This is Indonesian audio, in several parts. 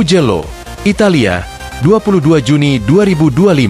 Mugello, Italia, 22 Juni 2025.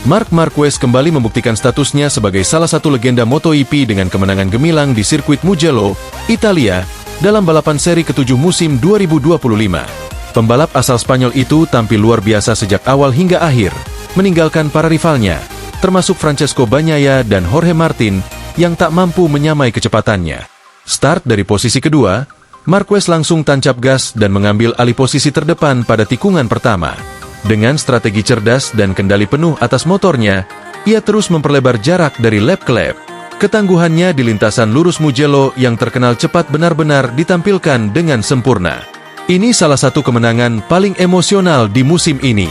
Marc Marquez kembali membuktikan statusnya sebagai salah satu legenda MotoGP dengan kemenangan gemilang di sirkuit Mugello, Italia, dalam balapan seri ke-7 musim 2025. Pembalap asal Spanyol itu tampil luar biasa sejak awal hingga akhir, meninggalkan para rivalnya, termasuk Francesco Bagnaia dan Jorge Martin, yang tak mampu menyamai kecepatannya. Start dari posisi kedua, Marquez langsung tancap gas dan mengambil alih posisi terdepan pada tikungan pertama. Dengan strategi cerdas dan kendali penuh atas motornya, ia terus memperlebar jarak dari lap ke lap. Ketangguhannya di lintasan lurus Mugello yang terkenal cepat benar-benar ditampilkan dengan sempurna. Ini salah satu kemenangan paling emosional di musim ini.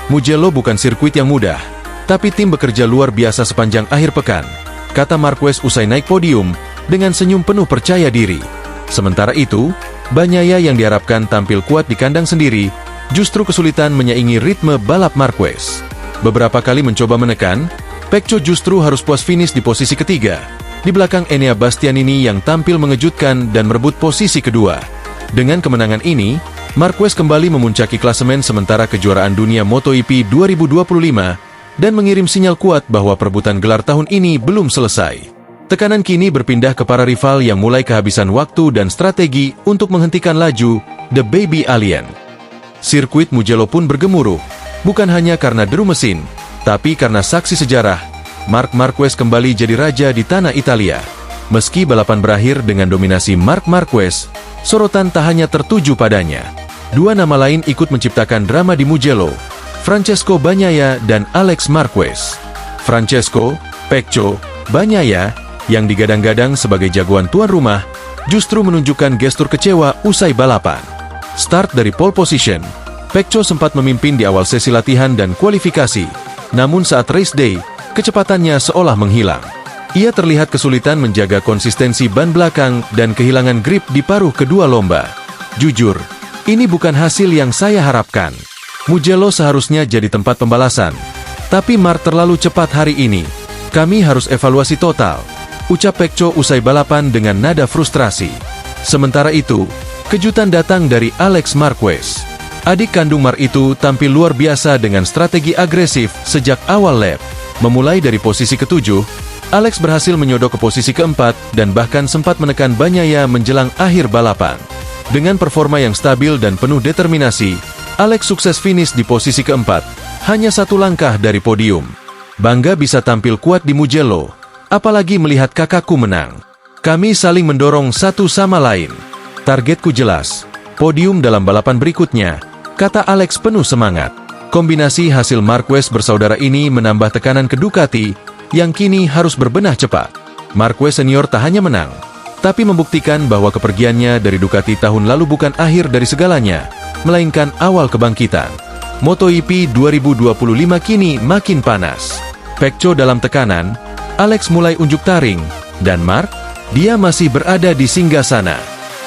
Mugello bukan sirkuit yang mudah, tapi tim bekerja luar biasa sepanjang akhir pekan, kata Marquez usai naik podium dengan senyum penuh percaya diri. Sementara itu, Bagnaia yang diharapkan tampil kuat di kandang sendiri, justru kesulitan menyaingi ritme balap Marquez. Beberapa kali mencoba menekan, Pecco justru harus puas finish di posisi ketiga, di belakang Enea Bastianini yang tampil mengejutkan dan merebut posisi kedua. Dengan kemenangan ini, Marquez kembali memuncaki klasemen sementara kejuaraan dunia MotoGP 2025 dan mengirim sinyal kuat bahwa perebutan gelar tahun ini belum selesai. Tekanan kini berpindah ke para rival yang mulai kehabisan waktu dan strategi untuk menghentikan laju The Baby Alien. Sirkuit Mugello pun bergemuruh, bukan hanya karena deru mesin, tapi karena saksi sejarah, Marc Marquez kembali jadi raja di tanah Italia. Meski balapan berakhir dengan dominasi Marc Marquez, sorotan tak hanya tertuju padanya. Dua nama lain ikut menciptakan drama di Mugello, Francesco Bagnaia dan Alex Marquez. Francesco, Pecco, Bagnaia, yang digadang-gadang sebagai jagoan tuan rumah, justru menunjukkan gestur kecewa usai balapan. Start dari pole position, Pecco sempat memimpin di awal sesi latihan dan kualifikasi, namun saat race day, kecepatannya seolah menghilang. Ia terlihat kesulitan menjaga konsistensi ban belakang dan kehilangan grip di paruh kedua lomba. Jujur, ini bukan hasil yang saya harapkan. Mugello seharusnya jadi tempat pembalasan, tapi Marc terlalu cepat hari ini. Kami harus evaluasi total, ucap Pecco usai balapan dengan nada frustrasi. Sementara itu, kejutan datang dari Alex Marquez. Adik kandung Marc itu tampil luar biasa dengan strategi agresif sejak awal lap. Memulai dari posisi ketujuh, Alex berhasil menyodok ke posisi keempat dan bahkan sempat menekan Bagnaia menjelang akhir balapan. Dengan performa yang stabil dan penuh determinasi, Alex sukses finish di posisi keempat, hanya satu langkah dari podium. Bangga bisa tampil kuat di Mugello, apalagi melihat kakakku menang. Kami saling mendorong satu sama lain. Targetku jelas, podium dalam balapan berikutnya, kata Alex penuh semangat. Kombinasi hasil Marquez bersaudara ini menambah tekanan ke Ducati, yang kini harus berbenah cepat. Marquez senior tak hanya menang, tapi membuktikan bahwa kepergiannya dari Ducati tahun lalu bukan akhir dari segalanya, melainkan awal kebangkitan. MotoGP 2025 kini makin panas. Pecco dalam tekanan, Alex mulai unjuk taring, dan Marc, dia masih berada di singgasana.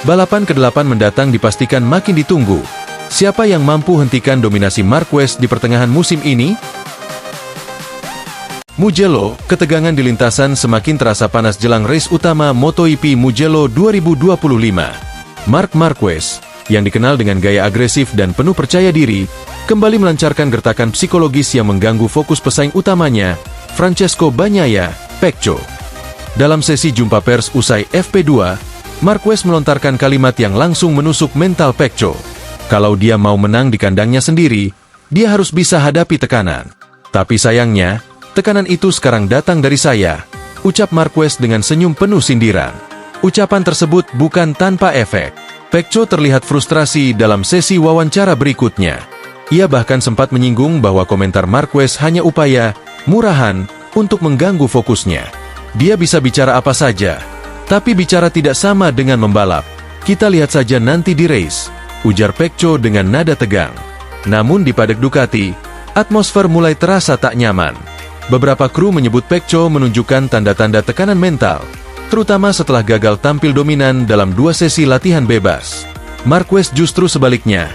Balapan ke-8 mendatang dipastikan makin ditunggu. Siapa yang mampu hentikan dominasi Marquez di pertengahan musim ini? Mugello, ketegangan di lintasan semakin terasa panas jelang race utama MotoGP Mugello 2025. Marc Marquez, yang dikenal dengan gaya agresif dan penuh percaya diri, kembali melancarkan gertakan psikologis yang mengganggu fokus pesaing utamanya, Francesco Bagnaia, Pecco. Dalam sesi jumpa pers usai FP2, Marquez melontarkan kalimat yang langsung menusuk mental Pecco. Kalau dia mau menang di kandangnya sendiri, dia harus bisa hadapi tekanan. Tapi sayangnya, tekanan itu sekarang datang dari saya, ucap Marquez dengan senyum penuh sindiran. Ucapan tersebut bukan tanpa efek. Pecco terlihat frustrasi dalam sesi wawancara berikutnya. Ia bahkan sempat menyinggung bahwa komentar Marquez hanya upaya murahan untuk mengganggu fokusnya. Dia bisa bicara apa saja, tapi bicara tidak sama dengan membalap. Kita lihat saja nanti di race, ujar Pecco dengan nada tegang. Namun di paddock Ducati, atmosfer mulai terasa tak nyaman. Beberapa kru menyebut Pecco menunjukkan tanda-tanda tekanan mental, terutama setelah gagal tampil dominan dalam 2 sesi latihan bebas. Marquez justru sebaliknya,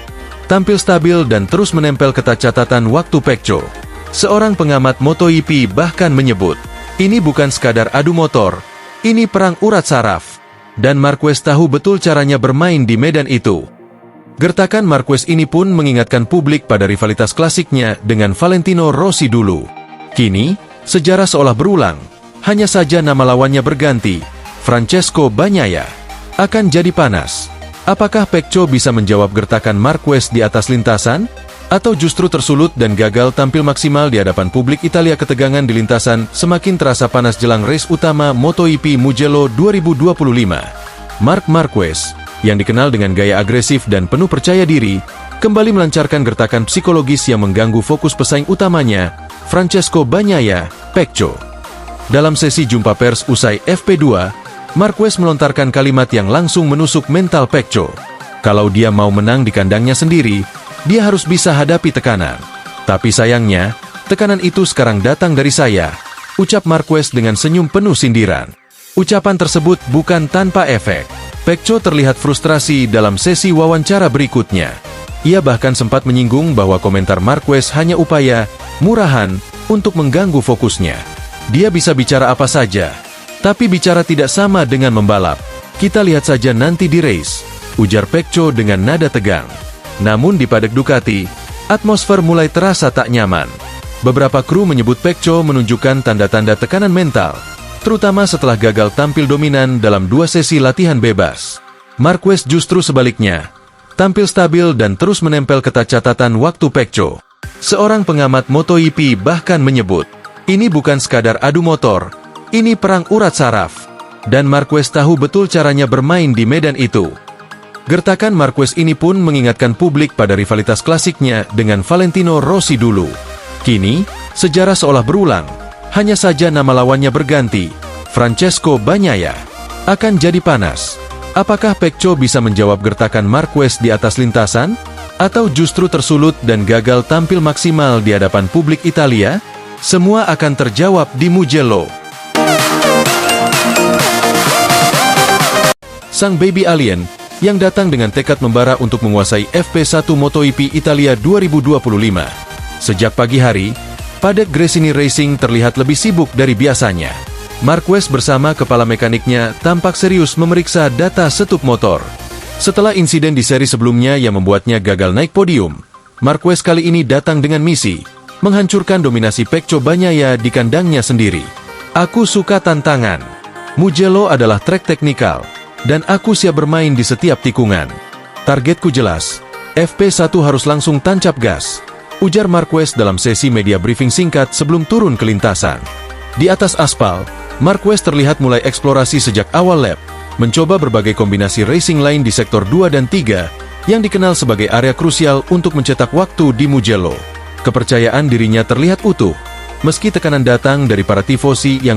tampil stabil dan terus menempel ketat catatan waktu Pecco. Seorang pengamat MotoGP bahkan menyebut, ini bukan sekadar adu motor, ini perang urat saraf. Dan Marquez tahu betul caranya bermain di medan itu. Gertakan Marquez ini pun mengingatkan publik pada rivalitas klasiknya dengan Valentino Rossi dulu. Kini, sejarah seolah berulang, hanya saja nama lawannya berganti, Francesco Bagnaia. Akan jadi panas. Apakah Pecco bisa menjawab gertakan Marquez di atas lintasan? Atau justru tersulut dan gagal tampil maksimal di hadapan publik Italia? Ketegangan di lintasan semakin terasa panas jelang race utama MotoGP Mugello 2025. Marc Marquez, yang dikenal dengan gaya agresif dan penuh percaya diri, kembali melancarkan gertakan psikologis yang mengganggu fokus pesaing utamanya, Francesco Bagnaia, Pecco. Dalam sesi jumpa pers usai FP2, Marquez melontarkan kalimat yang langsung menusuk mental Pecco. Kalau dia mau menang di kandangnya sendiri, dia harus bisa hadapi tekanan. Tapi sayangnya, tekanan itu sekarang datang dari saya, ucap Marquez dengan senyum penuh sindiran. Ucapan tersebut bukan tanpa efek. Pecco terlihat frustrasi dalam sesi wawancara berikutnya. Ia bahkan sempat menyinggung bahwa komentar Marquez hanya upaya murahan untuk mengganggu fokusnya. Dia bisa bicara apa saja, tapi bicara tidak sama dengan membalap. Kita lihat saja nanti di race, ujar Pecco dengan nada tegang. Namun di paddock Ducati, atmosfer mulai terasa tak nyaman. Beberapa kru menyebut Pecco menunjukkan tanda-tanda tekanan mental, terutama setelah gagal tampil dominan dalam 2 sesi latihan bebas. Marquez justru sebaliknya, tampil stabil dan terus menempel ketat catatan waktu Pecco. Seorang pengamat MotoGP bahkan menyebut, ini bukan sekadar adu motor, ini perang urat saraf. Dan Marquez tahu betul caranya bermain di medan itu. Gertakan Marquez ini pun mengingatkan publik pada rivalitas klasiknya dengan Valentino Rossi dulu. Kini, sejarah seolah berulang. Hanya saja nama lawannya berganti, Francesco Bagnaia. Akan jadi panas. Apakah Pecco bisa menjawab gertakan Marquez di atas lintasan? Atau justru tersulut dan gagal tampil maksimal di hadapan publik Italia? Semua akan terjawab di Mugello. Sang baby alien, yang datang dengan tekad membara untuk menguasai FP1 MotoGP Italia 2025. Sejak pagi hari, paddock Gresini Racing terlihat lebih sibuk dari biasanya. Marquez bersama kepala mekaniknya tampak serius memeriksa data setup motor. Setelah insiden di seri sebelumnya yang membuatnya gagal naik podium, Marquez kali ini datang dengan misi, menghancurkan dominasi Pecco Bagnaia di kandangnya sendiri. Aku suka tantangan. Mugello adalah trek teknikal, dan aku siap bermain di setiap tikungan. Targetku jelas, FP1 harus langsung tancap gas, ujar Marquez dalam sesi media briefing singkat sebelum turun ke lintasan. Di atas aspal, Marquez terlihat mulai eksplorasi sejak awal lap, mencoba berbagai kombinasi racing lain di sektor 2 dan 3, yang dikenal sebagai area krusial untuk mencetak waktu di Mugello. Kepercayaan dirinya terlihat utuh, meski tekanan datang dari para tifosi yang